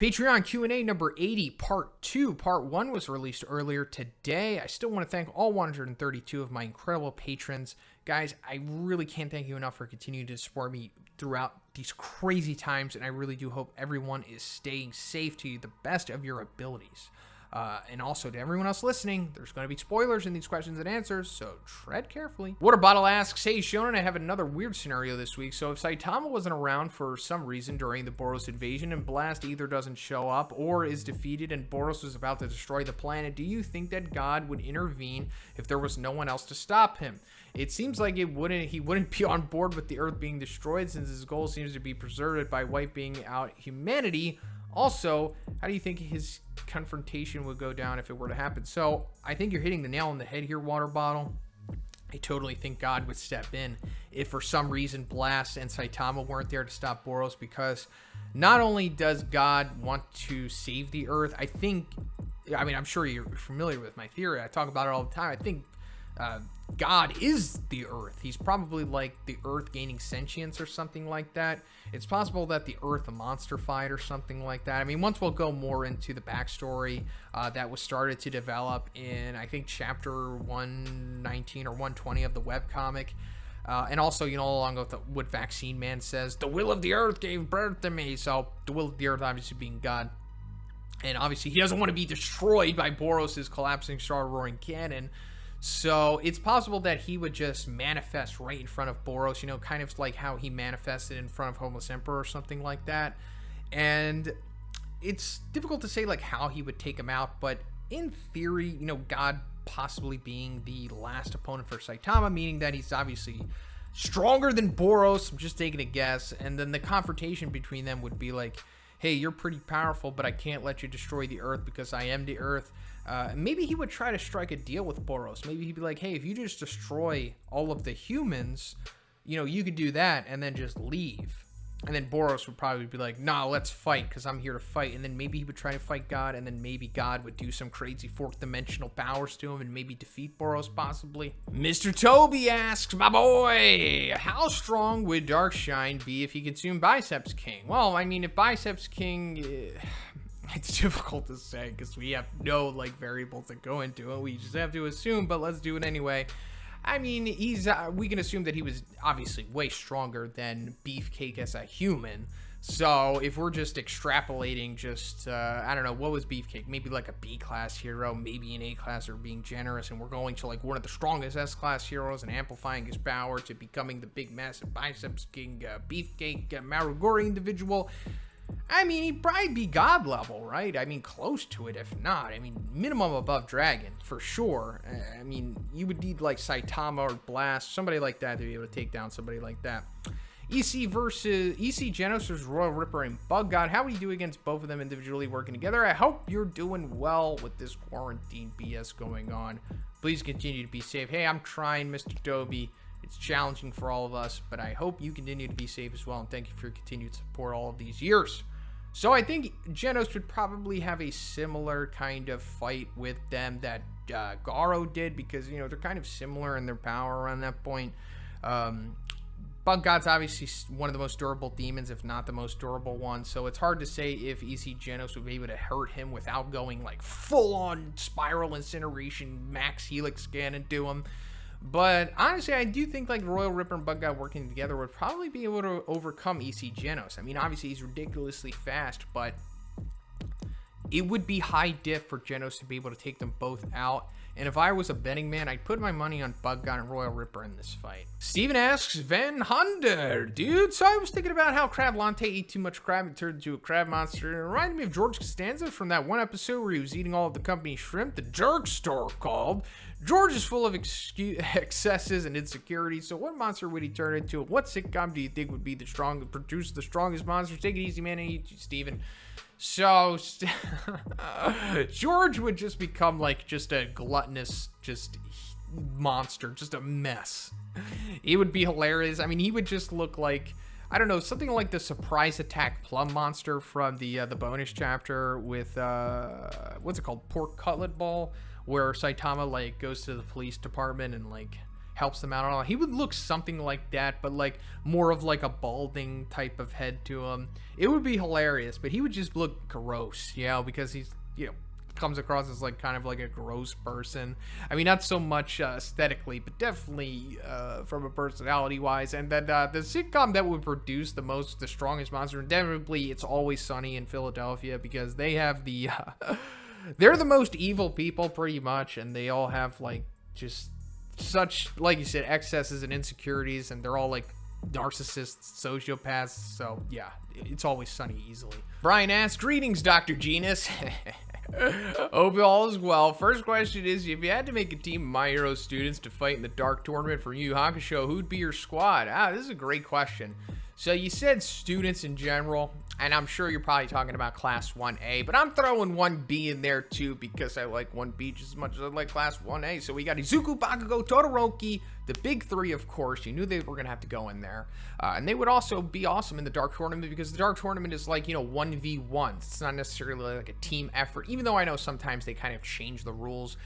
Patreon Q&A number 80, part 2. Part 1 was released earlier today. I still want to thank all 132 of my incredible patrons. Guys, I really can't thank you enough for continuing to support me throughout these crazy times, and I really do hope everyone is staying safe to the best of your abilities. And also to everyone else listening, there's going to be spoilers in these questions and answers, so tread carefully. Water Bottle asks, hey Shonen, I have another weird scenario this week. So if Saitama wasn't around for some reason during the Boros invasion and Blast either doesn't show up or is defeated and Boros was about to destroy the planet, do you think that God would intervene if there was no one else to stop him? It seems like he wouldn't be on board with the Earth being destroyed, since his goal seems to be preserve it by wiping out humanity. Also, how do you think his confrontation would go down if it were to happen? So I think you're hitting the nail on the head here, Water Bottle. I totally think God would step in if for some reason Blast and Saitama weren't there to stop Boros, because not only does God want to save the Earth, I'm sure you're familiar with my theory. I talk about it all the time. I think God is the Earth. He's probably like the Earth gaining sentience or something like that. It's possible that the Earth a monster fight or something like that. I mean, once we'll go more into the backstory that was started to develop in, I think, chapter 119 or 120 of the webcomic. And also, along with what Vaccine Man says, the will of the Earth gave birth to me. So the will of the Earth obviously being God. And obviously he doesn't want to be destroyed by Boros' collapsing star roaring cannon. So it's possible that he would just manifest right in front of Boros, kind of like how he manifested in front of Homeless Emperor or something like that. And it's difficult to say like how he would take him out, but in theory, God possibly being the last opponent for Saitama, meaning that he's obviously stronger than Boros. I'm just taking a guess. And then the confrontation between them would be like, hey, you're pretty powerful, but I can't let you destroy the Earth because I am the Earth. Maybe he would try to strike a deal with Boros. Maybe he'd be like, hey, if you just destroy all of the humans, you could do that and then just leave. And then Boros would probably be like, nah, let's fight because I'm here to fight. And then maybe he would try to fight God, and then maybe God would do some crazy fourth dimensional powers to him and maybe defeat Boros possibly. Mr. Toby asks, my boy, how strong would Darkshine be if he consumed Biceps King? Well, I mean, if Biceps King... It's difficult to say because we have no variables that go into it. We just have to assume, but let's do it anyway. I mean, we can assume that he was obviously way stronger than Beefcake as a human. So if we're just extrapolating, I don't know, what was Beefcake? Maybe like a B-class hero, maybe an A-class, or being generous, and we're going to one of the strongest S-class heroes and amplifying his power to becoming the big massive Biceps King Beefcake Marugori individual. I mean, he'd probably be God level, right? I mean, close to it, if not. I mean, minimum above Dragon, for sure. I mean, you would need, Saitama or Blast, somebody like that to be able to take down somebody like that. EC Genos versus Royal Ripper and Bug God. How would you do against both of them individually working together? I hope you're doing well with this quarantine BS going on. Please continue to be safe. Hey, I'm trying, Mr. Toby. It's challenging for all of us, but I hope you continue to be safe as well, and thank you for your continued support all of these years. So I think Genos would probably have a similar kind of fight with them that Garo did, because, they're kind of similar in their power around that point. Bug God's obviously one of the most durable demons, if not the most durable one, so it's hard to say if EC Genos would be able to hurt him without going full-on Spiral Incineration Max Helix Scan into him. But honestly, I do think Royal Ripper and Bug God working together would probably be able to overcome EC Genos. I mean, obviously he's ridiculously fast, but it would be high diff for Genos to be able to take them both out. And if I was a betting man, I'd put my money on Bug God and Royal Ripper in this fight. Steven asks, Van Hunder, dude, so I was thinking about how Crab Lante ate too much crab and turned into a crab monster. It reminded me of George Costanza from that one episode where he was eating all of the company's shrimp, the Jerk Store called. George is full of excesses and insecurities, so what monster would he turn into? What sitcom do you think would be produce the strongest monsters? Take it easy, man, Steven. So, George would just become just a gluttonous, monster, just a mess. It would be hilarious. I mean, he would just look like, I don't know, something like the surprise attack plum monster from the bonus chapter with, what's it called? Pork Cutlet Ball, where Saitama, goes to the police department and, helps them out a lot. He would look something like that, but like more of like a balding type of head to him. It would be hilarious, but he would just look gross, because he's, comes across as like kind of like a gross person. I mean, not so much aesthetically, but definitely from a personality wise. And then the sitcom that would produce the strongest monster, inevitably, It's Always Sunny in Philadelphia, because they have the they're the most evil people pretty much, and they all have like just such, like you said, excesses and insecurities, and they're all like narcissists, sociopaths. So yeah, It's Always Sunny easily. Bryan asks, greetings, Dr. Genus. Hope all is well. First question is, if you had to make a team of My Hero students to fight in the Dark Tournament for Yu Yu Hakusho, who'd be your squad? This is a great question. So you said students in general, and I'm sure you're probably talking about Class 1A, but I'm throwing 1B in there too, because I like 1B just as much as I like Class 1A. So we got Izuku, Bakugo, Todoroki, the big three, of course. You knew they were going to have to go in there. And they would also be awesome in the Dark Tournament, because the Dark Tournament is like, 1v1. It's not necessarily like a team effort, even though I know sometimes they kind of change the rules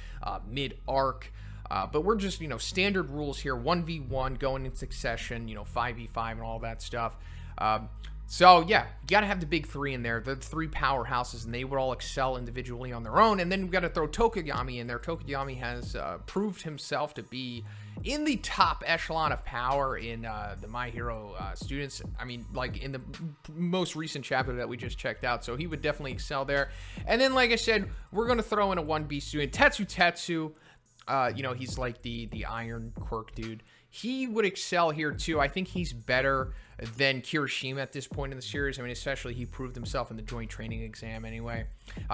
mid-arc. But we're just, standard rules here, 1v1 going in succession, 5v5 and all that stuff. So yeah, you got to have the big three in there, the three powerhouses, and they would all excel individually on their own. And then we've got to throw Tokoyami in there. Tokoyami has proved himself to be in the top echelon of power in the My Hero students. I mean, like in the most recent chapter that we just checked out. So he would definitely excel there. And then, like I said, we're going to throw in a 1B student, Tetsu. He's like the iron quirk dude. He would excel here too. I think he's better than Kirishima at this point in the series. I mean, especially he proved himself in the joint training exam anyway.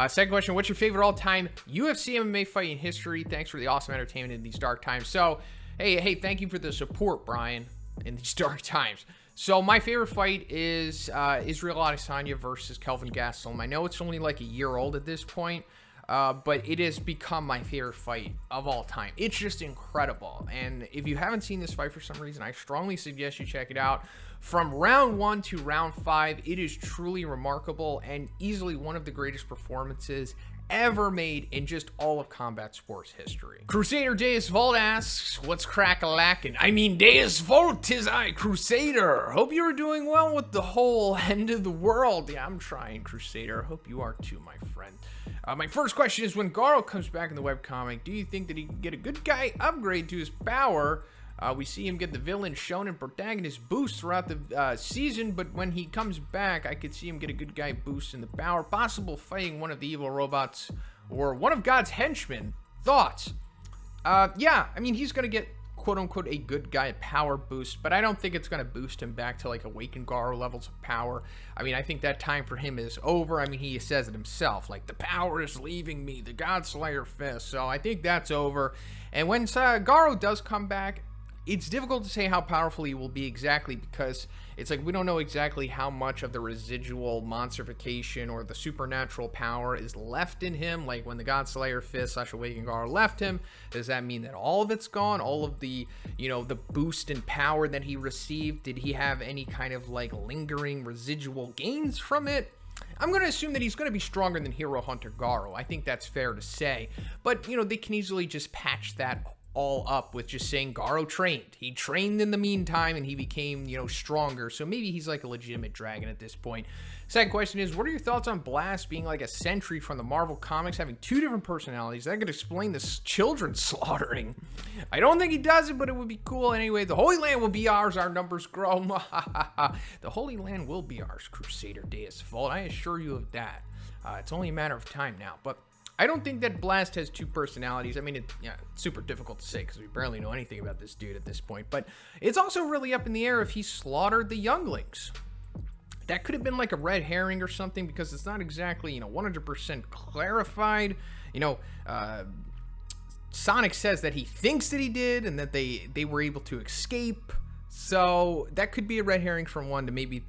Second question, what's your favorite all-time UFC MMA fight in history? Thanks for the awesome entertainment in these dark times. So, hey, thank you for the support, Bryan, in these dark times. So my favorite fight is Israel Adesanya versus Kelvin Gastelum. I know it's only like a year old at this point, but it has become my favorite fight of all time. It's just incredible. And if you haven't seen this fight for some reason, I strongly suggest you check it out. From round 1 to round 5, it is truly remarkable and easily one of the greatest performances ever made in just all of combat sports history. Crusader Deus Vult asks, what's crack-a-lackin'? I mean, Deus Vult, 'tis I, Crusader. Hope you are doing well with the whole end of the world. Yeah, I'm trying, Crusader. Hope you are too, my friend. My first question is, when Garo comes back in the webcomic, do you think that he can get a good guy upgrade to his power? We see him get the villain shonen protagonist boost throughout the season, but when he comes back, I could see him get a good guy boost in the power, possible fighting one of the evil robots or one of God's henchmen. Thoughts? Yeah, I mean, he's going to get quote-unquote a good guy power boost, but I don't think it's going to boost him back to like Awakened Garo levels of power. I mean, I think that time for him is over. I mean, he says it himself, like, the power is leaving me, the God Slayer fist. So I think that's over. And when Garo does come back, it's difficult to say how powerful he will be exactly, because it's like we don't know exactly how much of the residual monsterification or the supernatural power is left in him. Like when the God Slayer fist / Awakened Garo left him, does that mean that all of it's gone? All of the, the boost in power that he received, did he have any kind of like lingering residual gains from it? I'm going to assume that he's going to be stronger than Hero Hunter Garo. I think that's fair to say. But, they can easily just patch that all up with just saying Garo trained. He trained in the meantime and he became, stronger. So maybe he's like a legitimate dragon at this point. Second question is, what are your thoughts on Blast being like a sentry from the Marvel Comics, having 2 different personalities? That could explain the children slaughtering. I don't think he does it, but it would be cool. Anyway, the Holy Land will be ours. Our numbers grow. The Holy Land will be ours, Crusader Deus Vult. I assure you of that. It's only a matter of time now. But I don't think that Blast has 2 personalities. I mean, it's super difficult to say because we barely know anything about this dude at this point. But it's also really up in the air if he slaughtered the younglings. That could have been like a red herring or something, because it's not exactly, 100% clarified. Sonic says that he thinks that he did and that they were able to escape. So that could be a red herring from one to maybe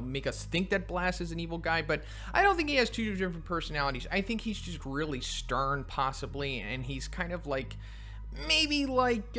make us think that Blast is an evil guy, but I don't think he has 2 different personalities. I think he's just really stern, possibly, and he's kind of like, maybe like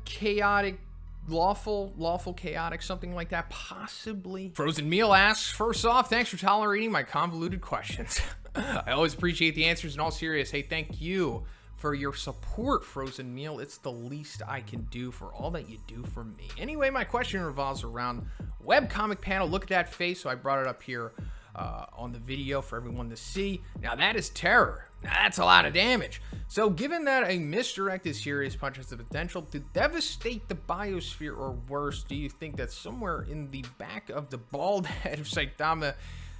chaotic, lawful chaotic, something like that, possibly. Frozenmeal asks, first off, thanks for tolerating my convoluted questions. I always appreciate the answers in all seriousness. Hey, thank you for your support, Frozenmeal. It's the least I can do for all that you do for me. Anyway, my question revolves around webcomic panel. Look at that face. So I brought it up here on the video for everyone to see. Now that is terror. Now that's a lot of damage. So given that a misdirected serious punch has the potential to devastate the biosphere, or worse, do you think that somewhere in the back of the bald head of Saitama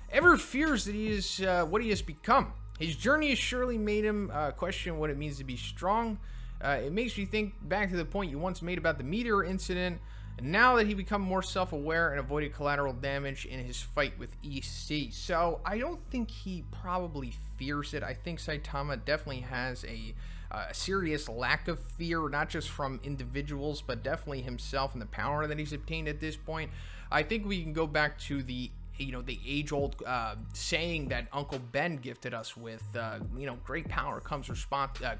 ever fears that he is what he has become? His journey has surely made him question what it means to be strong. It makes me think back to the point you once made about the meteor incident, and now that he become more self-aware and avoided collateral damage in his fight with EC. So I don't think he probably fears it. I think Saitama definitely has a serious lack of fear, not just from individuals, but definitely himself and the power that he's obtained at this point. I think we can go back to the age-old saying that Uncle Ben gifted us with, great power comes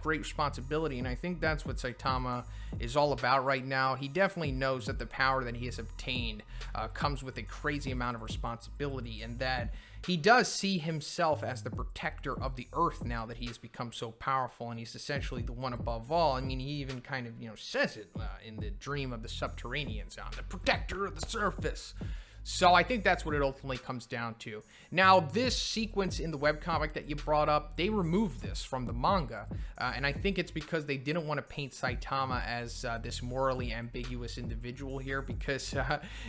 great responsibility, and I think that's what Saitama is all about right now. He definitely knows that the power that he has obtained comes with a crazy amount of responsibility, and that he does see himself as the protector of the earth now that he has become so powerful, and he's essentially the one above all. I mean, he even kind of, says it in the dream of the subterraneans, the protector of the surface. So I think that's what it ultimately comes down to. Now, this sequence in the webcomic that you brought up, they removed this from the manga. And I think it's because they didn't want to paint Saitama as this morally ambiguous individual here. Because,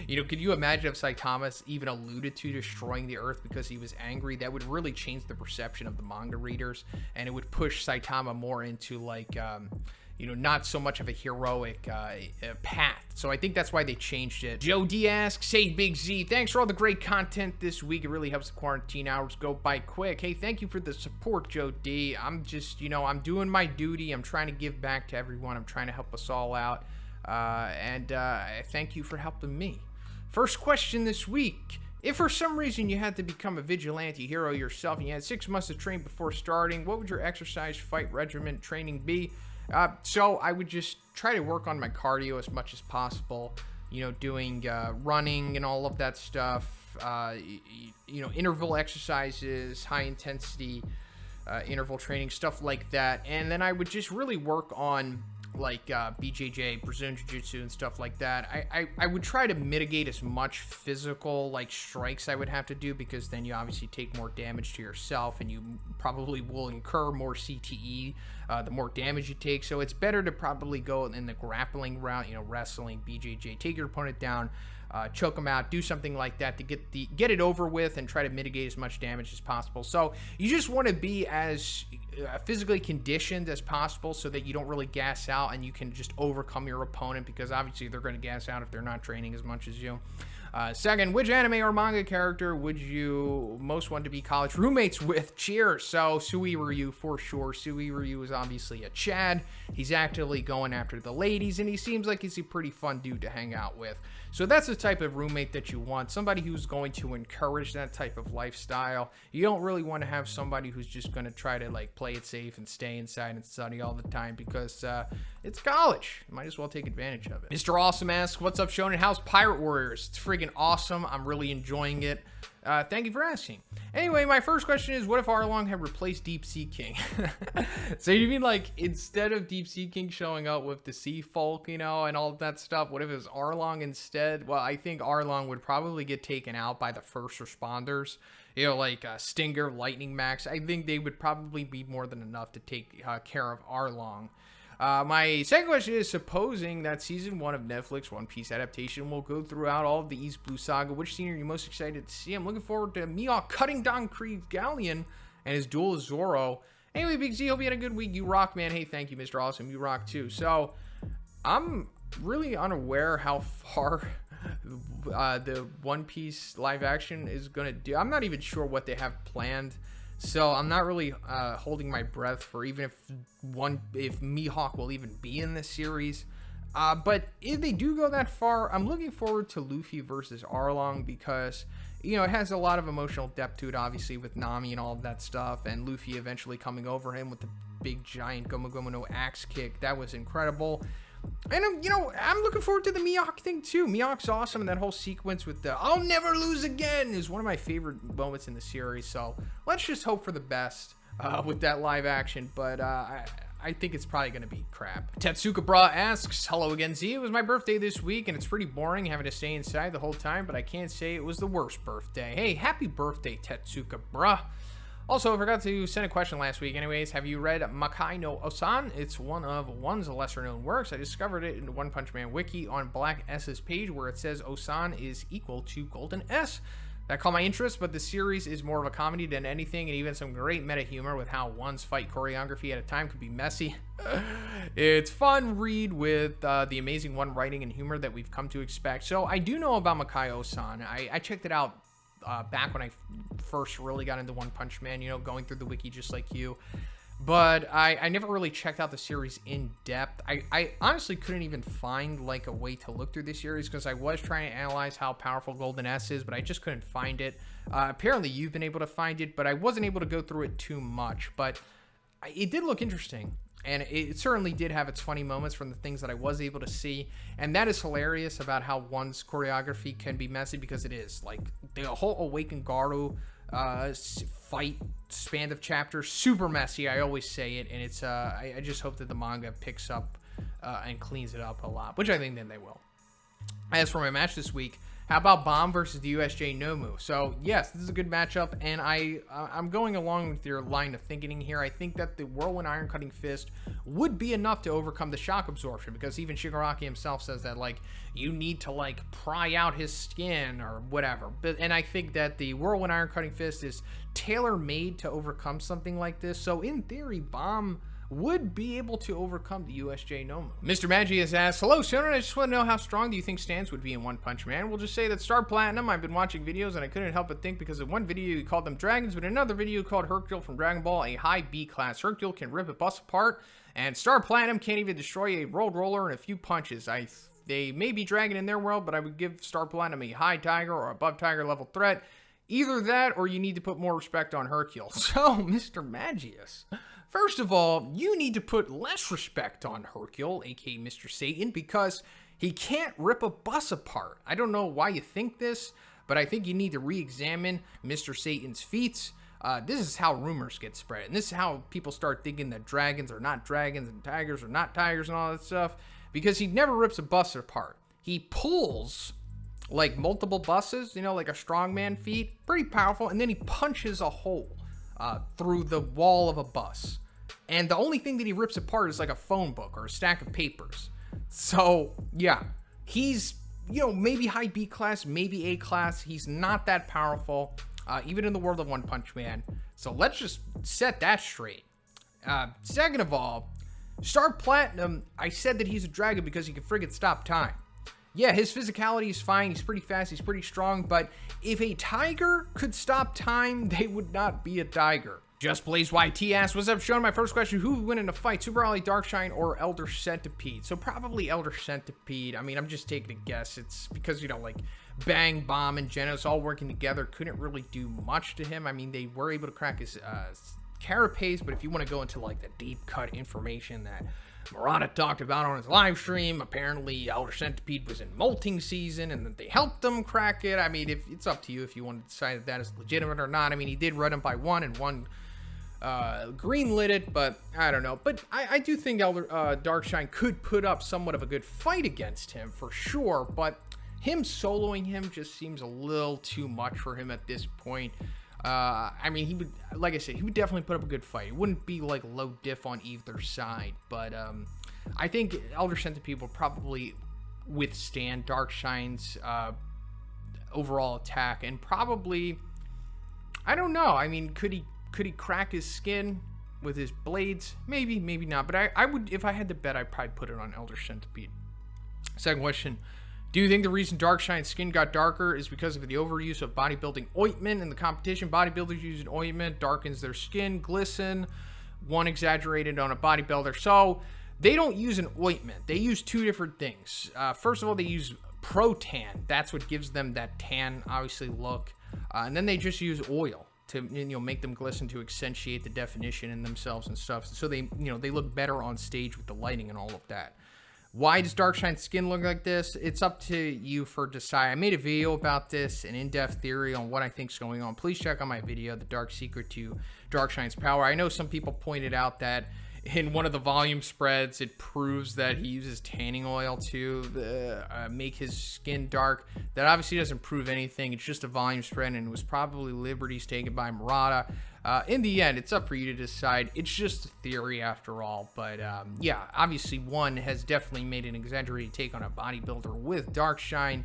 could you imagine if Saitama even alluded to destroying the Earth because he was angry? That would really change the perception of the manga readers. And it would push Saitama more into, not so much of a heroic path. So I think that's why they changed it. Joe D asks, "Hey Big Z, thanks for all the great content this week. It really helps the quarantine hours go by quick." Hey, thank you for the support, Joe D. I'm just, I'm doing my duty. I'm trying to give back to everyone. I'm trying to help us all out. And thank you for helping me. First question this week. If for some reason you had to become a vigilante hero yourself and you had 6 months to train before starting, what would your exercise, fight, regimen, training be? So I would just try to work on my cardio as much as possible, doing running and all of that stuff, interval exercises, high intensity interval training, stuff like that. And then I would just really work on BJJ, Brazilian Jiu-Jitsu and stuff like that. I would try to mitigate as much physical strikes I would have to do, because then you obviously take more damage to yourself and you probably will incur more CTE the more damage you take. So it's better to probably go in the grappling route, wrestling, BJJ, take your opponent down, choke them out, do something like that to get it over with and try to mitigate as much damage as possible. So you just want to be as physically conditioned as possible so that you don't really gas out and you can just overcome your opponent, because obviously they're going to gas out if they're not training as much as you. Second, which anime or manga character would you most want to be college roommates with? Cheers. So Sui Ryu for sure. Sui Ryu is obviously a Chad. He's actively going after the ladies, and he seems like he's a pretty fun dude to hang out with. So that's the type of roommate that you want. Somebody who's going to encourage that type of lifestyle. You don't really want to have somebody who's just going to try to play it safe and stay inside and study all the time, because it's college. You might as well take advantage of it. Mr.Awsome asks, "What's up, Shonen? How's Pirate Warriors?" It's friggin' awesome. I'm really enjoying it. Thank you for asking. Anyway, my first question is, what if Arlong had replaced Deep Sea King? So you mean instead of Deep Sea King showing up with the sea folk, and all of that stuff, what if it was Arlong instead? Well, I think Arlong would probably get taken out by the first responders, Stinger, Lightning Max. I think they would probably be more than enough to take care of Arlong. My second question is, supposing that season 1 of Netflix One Piece adaptation will go throughout all of the East Blue Saga, which scene are you most excited to see? I'm looking forward to Mihawk cutting down Krieg's galleon and his duel with Zoro. Anyway, Big Z, hope you had a good week. You rock, man. Hey, thank you, Mr. Awesome. You rock too. So I'm really unaware how far the One Piece live action is going to do. I'm not even sure what they have planned. So I'm not really holding my breath for even if Mihawk will even be in this series. But if they do go that far, I'm looking forward to Luffy versus Arlong, because it has a lot of emotional depth to it, obviously, with Nami and all of that stuff, and Luffy eventually coming over him with the big giant Gomu Gomu no axe kick. That was incredible. And I'm looking forward to the Mihawk thing too. Mihawk's awesome, and that whole sequence with the "I'll never lose again" is one of my favorite moments in the series. So let's just hope for the best with that live action. But I I think it's probably going to be crap. Tetsucabruh asks, hello again, Z. It was my birthday this week, and it's pretty boring having to stay inside the whole time, but I can't say it was the worst birthday. Hey, happy birthday, Tetsucabruh. Also, I forgot to send a question last week. Anyways, have you read Makai no Osan? It's one of one's lesser-known works. I discovered it in the One Punch Man wiki on Black S's page where it says Osan is equal to Golden S. That caught my interest, but the series is more of a comedy than anything, and even some great meta humor with how one's fight choreography at a time could be messy. It's fun read with the amazing one writing and humor that we've come to expect. So I do know about Makai Osan. I checked it out back when I first really got into One Punch Man, you know, going through the wiki just like you. But I never really checked out the series in depth. I honestly couldn't even find like a way to look through the series because I was trying to analyze how powerful Golden S is, but I just couldn't find it. Apparently you've been able to find it, but I wasn't able to go through it too much. But it did look interesting, and it certainly did have its funny moments from the things that I was able to see. And that is hilarious about how one's choreography can be messy, because it is. Like, the whole Awakened Garu fight span of chapters, super messy. I always say it, and it's I just hope that the manga picks up and cleans it up a lot, which I think then they will. As for my match this week, how about Bomb versus the USJ Nomu? So yes, this is a good matchup, and I'm going along with your line of thinking here. I think that the Whirlwind Iron Cutting Fist would be enough to overcome the shock absorption, because even Shigaraki himself says that, like, you need to, like, pry out his skin or whatever. And I think that the Whirlwind Iron Cutting Fist is tailor-made to overcome something like this. So in theory, Bomb would be able to overcome the USJ Nomu. MrMagius asks, hello, Shonen. I just want to know how strong do you think Stans would be in One Punch Man? We'll just say that Star Platinum, I've been watching videos and I couldn't help but think, because in one video you called them dragons, but in another video you called Hercule from Dragon Ball a high B class. Hercule can rip a bus apart, and Star Platinum can't even destroy a road roller in a few punches. They may be dragon in their world, but I would give Star Platinum a high tiger or above tiger level threat. Either that, or you need to put more respect on Hercule. So, MrMagius, first of all, you need to put less respect on Hercule, aka Mr. Satan, because he can't rip a bus apart. I don't know why you think this, but I think you need to re-examine Mr. Satan's feats. This is how rumors get spread, and this is how people start thinking that dragons are not dragons and tigers are not tigers and all that stuff, because he never rips a bus apart. He pulls like multiple buses, you know, like a strongman feat, pretty powerful, and then he punches a hole through the wall of a bus. And the only thing that he rips apart is like a phone book or a stack of papers. So, yeah, he's, you know, maybe high B class, maybe A class. He's not that powerful, even in the world of One Punch Man. So let's just set that straight. Second of all, Star Platinum, I said that he's a dragon because he can friggin' stop time. Yeah, his physicality is fine. He's pretty fast. He's pretty strong. But if a tiger could stop time, they would not be a tiger. JustBlazeYT asks, what's up, Sean? My first question, who would win in a fight, Super Ollie, Darkshine, or Elder Centipede? So probably Elder Centipede. I mean, I'm just taking a guess. It's because, you know, like, Bang, Bomb, and Genos all working together couldn't really do much to him. I mean, they were able to crack his carapace, but if you want to go into, like, the deep-cut information that Murata talked about on his live stream, apparently Elder Centipede was in molting season and that they helped him crack it. I mean, it's up to you if you want to decide if that is legitimate or not. I mean, he did run him by one, and one green-lit it, but I don't know. But I do think Elder Darkshine could put up somewhat of a good fight against him for sure, but him soloing him just seems a little too much for him at this point. I mean, he would, like I said, he would definitely put up a good fight. It wouldn't be like low diff on either side, but I think Elder Centipede will probably withstand Darkshine's overall attack, and probably, I don't know. I mean, could he crack his skin with his blades? Maybe, maybe not. But I would, if I had to bet, I'd probably put it on Elder Centipede. Second question. Do you think the reason Darkshine's skin got darker is because of the overuse of bodybuilding ointment in the competition? Bodybuilders using ointment darkens their skin, glisten. One exaggerated on a bodybuilder. So they don't use an ointment. They use two different things. First of all, they use Pro-Tan. That's what gives them that tan, obviously, look. And then they just use oil to, you know, make them glisten, to accentuate the definition in themselves and stuff. So they, you know, they look better on stage with the lighting and all of that. Why does Darkshine's skin look like this? It's up to you for decide. I made a video about this, an in-depth theory on what I think is going on. Please check out my video, The Dark Secret to Darkshine's Power. I know some people pointed out that in one of the volume spreads, it proves that he uses tanning oil to make his skin dark. That obviously doesn't prove anything. It's just a volume spread, and it was probably liberties taken by Murata. In the end, it's up for you to decide. It's just a theory after all. But yeah, obviously one has definitely made an exaggerated take on a bodybuilder with dark shine.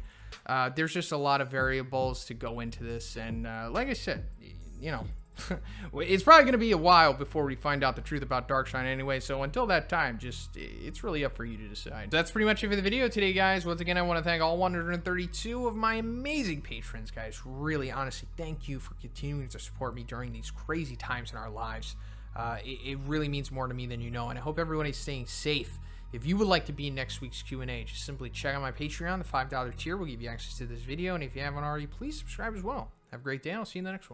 There's just a lot of variables to go into this, and like I said, you know, it's probably going to be a while before we find out the truth about dark shine anyway, so until that time, it's really up for you to decide. That's pretty much it for the video today, guys. Once again, I want to thank all 132 of my amazing patrons, guys. Really, honestly, thank you for continuing to support me during these crazy times in our lives. It really means more to me than you know, and I hope everyone is staying safe. If you would like to be in next week's Q&A, just simply check out my Patreon. The $5 tier will give you access to this video, and if you haven't already, please subscribe as well. Have a great day, and I'll see you in the next one.